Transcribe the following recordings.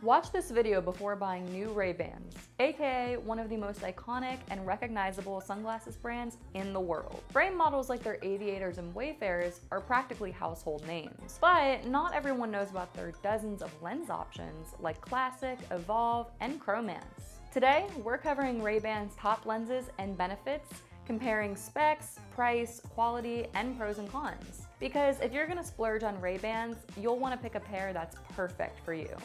Watch this video before buying new Ray-Bans, aka one of the most iconic and recognizable sunglasses brands in the world. Frame models like their aviators and wayfarers are practically household names, but not everyone knows about their dozens of lens options like Classic, Evolve, and Chromance. Today, we're covering Ray-Ban's top lenses and benefits, comparing specs, price, quality, and pros and cons. Because if you're gonna splurge on Ray-Bans, you'll wanna pick a pair that's perfect for you.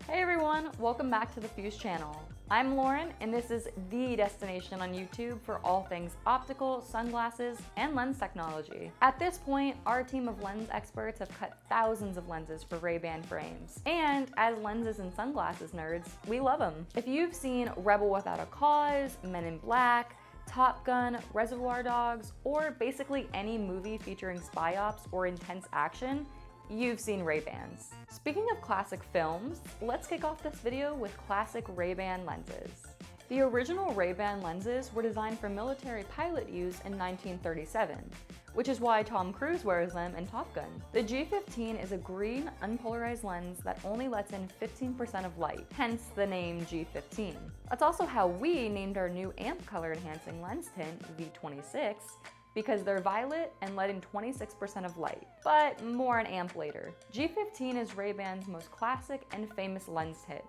Hey everyone, welcome back to the Fuse channel. I'm Lauren, and this is the destination on YouTube for all things optical, sunglasses, and lens technology. At this point, our team of lens experts have cut thousands of lenses for Ray-Ban frames. And as lenses and sunglasses nerds, we love them. If you've seen Rebel Without a Cause, Men in Black, Top Gun, Reservoir Dogs, or basically any movie featuring spy ops or intense action, you've seen Ray-Bans. Speaking of classic films, let's kick off this video with classic Ray-Ban lenses. The original Ray-Ban lenses were designed for military pilot use in 1937, which is why Tom Cruise wears them in Top Gun. The G15 is a green, unpolarized lens that only lets in 15% of light, hence the name G15. That's also how we named our new amp color enhancing lens tint, V26, because they're violet and let in 26% of light, but more on amp later. G15 is Ray-Ban's most classic and famous lens tint,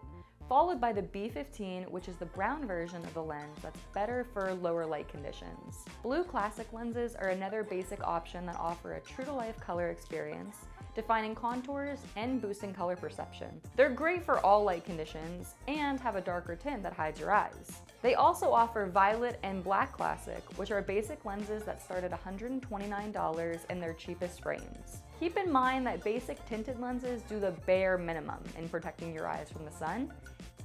followed by the B15, which is the brown version of the lens that's better for lower light conditions. Blue classic lenses are another basic option that offer a true-to-life color experience, defining contours and boosting color perception. They're great for all light conditions and have a darker tint that hides your eyes. They also offer Violet and Black Classic, which are basic lenses that start at $129 in their cheapest frames. Keep in mind that basic tinted lenses do the bare minimum in protecting your eyes from the sun,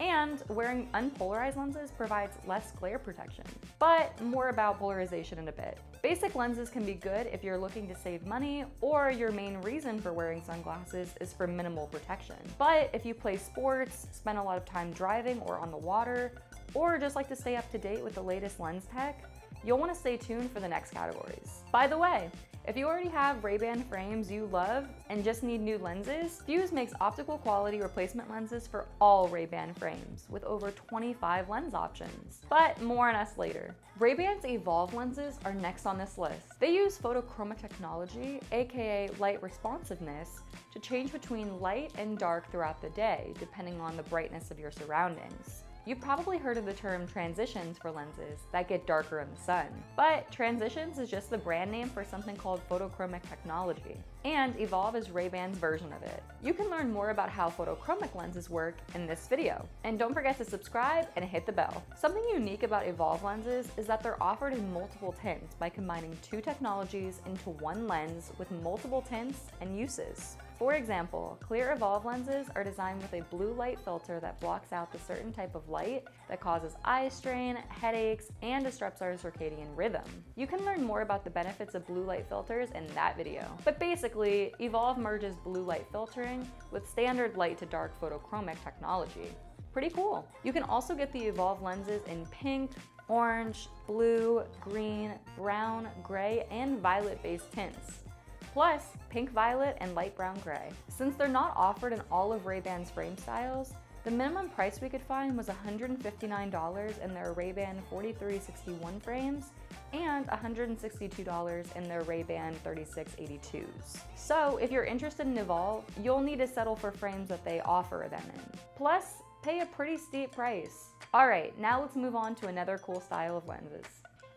and wearing unpolarized lenses provides less glare protection. But more about polarization in a bit. Basic lenses can be good if you're looking to save money or your main reason for wearing sunglasses is for minimal protection. But if you play sports, spend a lot of time driving or on the water, or just like to stay up to date with the latest lens tech, you'll want to stay tuned for the next categories. By the way, if you already have Ray-Ban frames you love and just need new lenses, Fuse makes optical quality replacement lenses for all Ray-Ban frames with over 25 lens options. But more on us later. Ray-Ban's Evolve lenses are next on this list. They use photochromic technology, aka light responsiveness, to change between light and dark throughout the day, depending on the brightness of your surroundings. You've probably heard of the term transitions for lenses that get darker in the sun, but transitions is just the brand name for something called photochromic technology, and Evolve is Ray-Ban's version of it. You can learn more about how photochromic lenses work in this video, and don't forget to subscribe and hit the bell. Something unique about Evolve lenses is that they're offered in multiple tints by combining two technologies into one lens with multiple tints and uses. For example, clear Evolve lenses are designed with a blue light filter that blocks out the certain type of light that causes eye strain, headaches, and disrupts our circadian rhythm. You can learn more about the benefits of blue light filters in that video. But basically, Evolve merges blue light filtering with standard light to dark photochromic technology. Pretty cool. You can also get the Evolve lenses in pink, orange, blue, green, brown, gray, and violet-based tints. Plus, pink violet and light brown gray. Since they're not offered in all of Ray-Ban's frame styles, the minimum price we could find was $159 in their Ray-Ban 4361 frames and $162 in their Ray-Ban 3682s. So if you're interested in Evolve, you'll need to settle for frames that they offer them in. Plus, pay a pretty steep price. Alright, now let's move on to another cool style of lenses.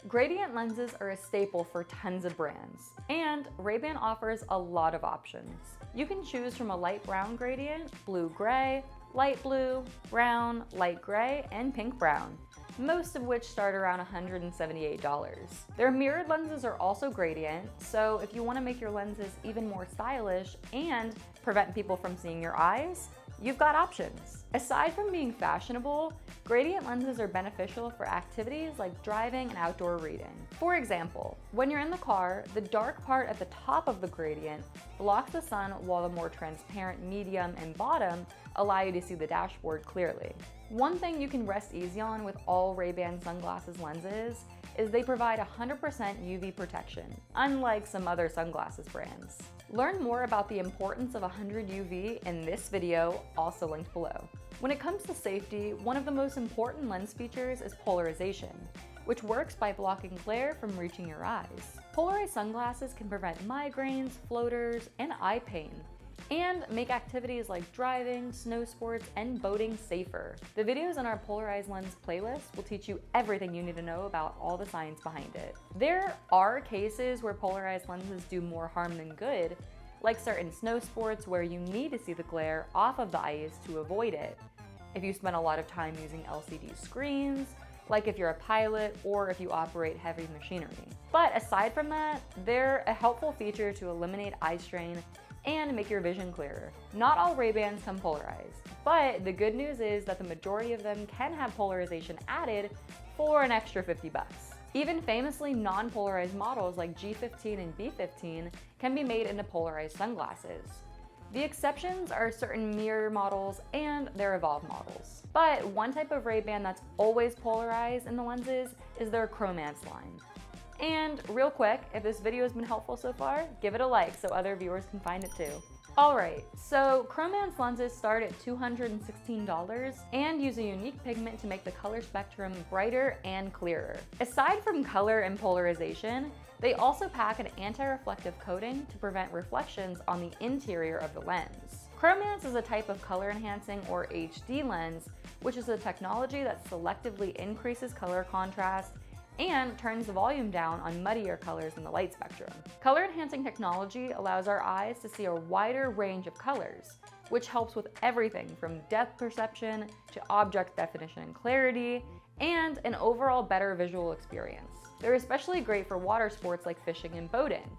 Gradient lenses are a staple for tons of brands, and Ray-Ban offers a lot of options. You can choose from a light brown gradient, blue-gray, light blue, brown, light gray, and pink brown, most of which start around $178. Their mirrored lenses are also gradient, so if you want to make your lenses even more stylish and prevent people from seeing your eyes, you've got options. Aside from being fashionable, gradient lenses are beneficial for activities like driving and outdoor reading. For example, when you're in the car, the dark part at the top of the gradient blocks the sun while the more transparent medium and bottom allow you to see the dashboard clearly. One thing you can rest easy on with all Ray-Ban sunglasses lenses is they provide 100% UV protection, unlike some other sunglasses brands. Learn more about the importance of 100 UV in this video, also linked below. When it comes to safety, one of the most important lens features is polarization, which works by blocking glare from reaching your eyes. Polarized sunglasses can prevent migraines, floaters, and eye pain, and make activities like driving, snow sports, and boating safer. The videos in our Polarized Lens playlist will teach you everything you need to know about all the science behind it. There are cases where polarized lenses do more harm than good, like certain snow sports where you need to see the glare off of the ice to avoid it. If you spend a lot of time using LCD screens, like if you're a pilot or if you operate heavy machinery. But aside from that, they're a helpful feature to eliminate eye strain and make your vision clearer. Not all Ray-Bans come polarized, but the good news is that the majority of them can have polarization added for an extra 50 bucks. Even famously non-polarized models like G15 and B15 can be made into polarized sunglasses. The exceptions are certain mirror models and their Evolve models. But one type of Ray-Ban that's always polarized in the lenses is their Chromance line. And real quick, if this video has been helpful so far, give it a like so other viewers can find it too. Alright, so Chromance lenses start at $216 and use a unique pigment to make the color spectrum brighter and clearer. Aside from color and polarization, they also pack an anti-reflective coating to prevent reflections on the interior of the lens. Chromance is a type of color enhancing or HD lens, which is a technology that selectively increases color contrast and turns the volume down on muddier colors in the light spectrum. Color enhancing technology allows our eyes to see a wider range of colors, which helps with everything from depth perception to object definition and clarity, and an overall better visual experience. They're especially great for water sports like fishing and boating,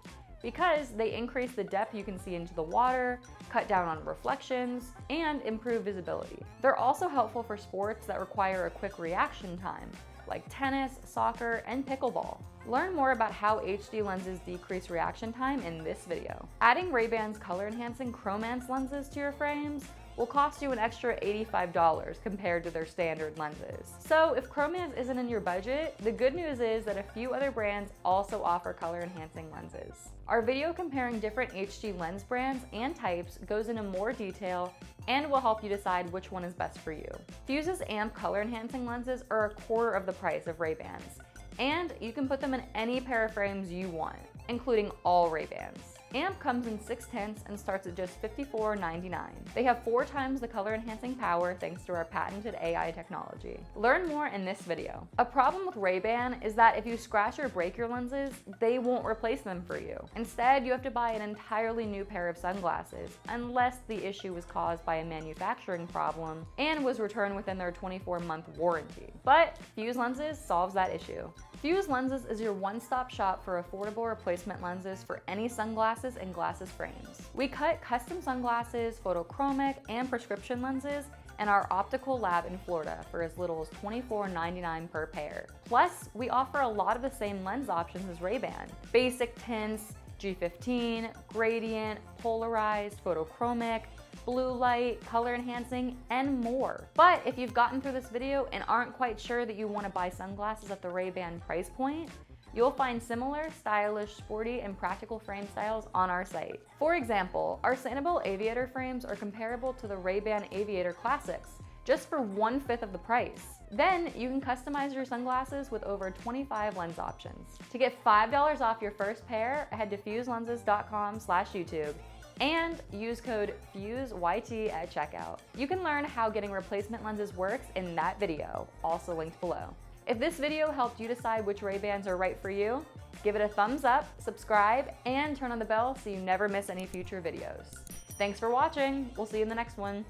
because they increase the depth you can see into the water, cut down on reflections, and improve visibility. They're also helpful for sports that require a quick reaction time, like tennis, soccer, and pickleball. Learn more about how HD lenses decrease reaction time in this video. Adding Ray-Ban's color-enhancing Chromance lenses to your frames will cost you an extra $85 compared to their standard lenses. So if Chromance isn't in your budget, the good news is that a few other brands also offer color-enhancing lenses. Our video comparing different HD lens brands and types goes into more detail and will help you decide which one is best for you. Fuse's AMP color-enhancing lenses are a quarter of the price of Ray-Bans, and you can put them in any pair of frames you want, including all Ray-Bans. AMP comes in 6 tints and starts at just $54.99. They have 4 times the color enhancing power thanks to our patented AI technology. Learn more in this video. A problem with Ray-Ban is that if you scratch or break your lenses, they won't replace them for you. Instead, you have to buy an entirely new pair of sunglasses, unless the issue was caused by a manufacturing problem and was returned within their 24-month warranty. But Fuse Lenses solves that issue. Fuse Lenses is your one-stop shop for affordable replacement lenses for any sunglasses and glasses frames. We cut custom sunglasses, photochromic, and prescription lenses in our optical lab in Florida for as little as $24.99 per pair. Plus, we offer a lot of the same lens options as Ray-Ban. Basic tints, G15, gradient, polarized, photochromic, blue light, color enhancing, and more. But if you've gotten through this video and aren't quite sure that you want to buy sunglasses at the Ray-Ban price point, you'll find similar, stylish, sporty, and practical frame styles on our site. For example, our Sanibel Aviator frames are comparable to the Ray-Ban Aviator Classics, just for 1/5 of the price. Then you can customize your sunglasses with over 25 lens options. To get $5 off your first pair, head to fuselenses.com/YouTube and use code FUSEYT at checkout. You can learn how getting replacement lenses works in that video, also linked below. If this video helped you decide which Ray-Bans are right for you, give it a thumbs up, subscribe, and turn on the bell so you never miss any future videos. Thanks for watching. We'll see you in the next one.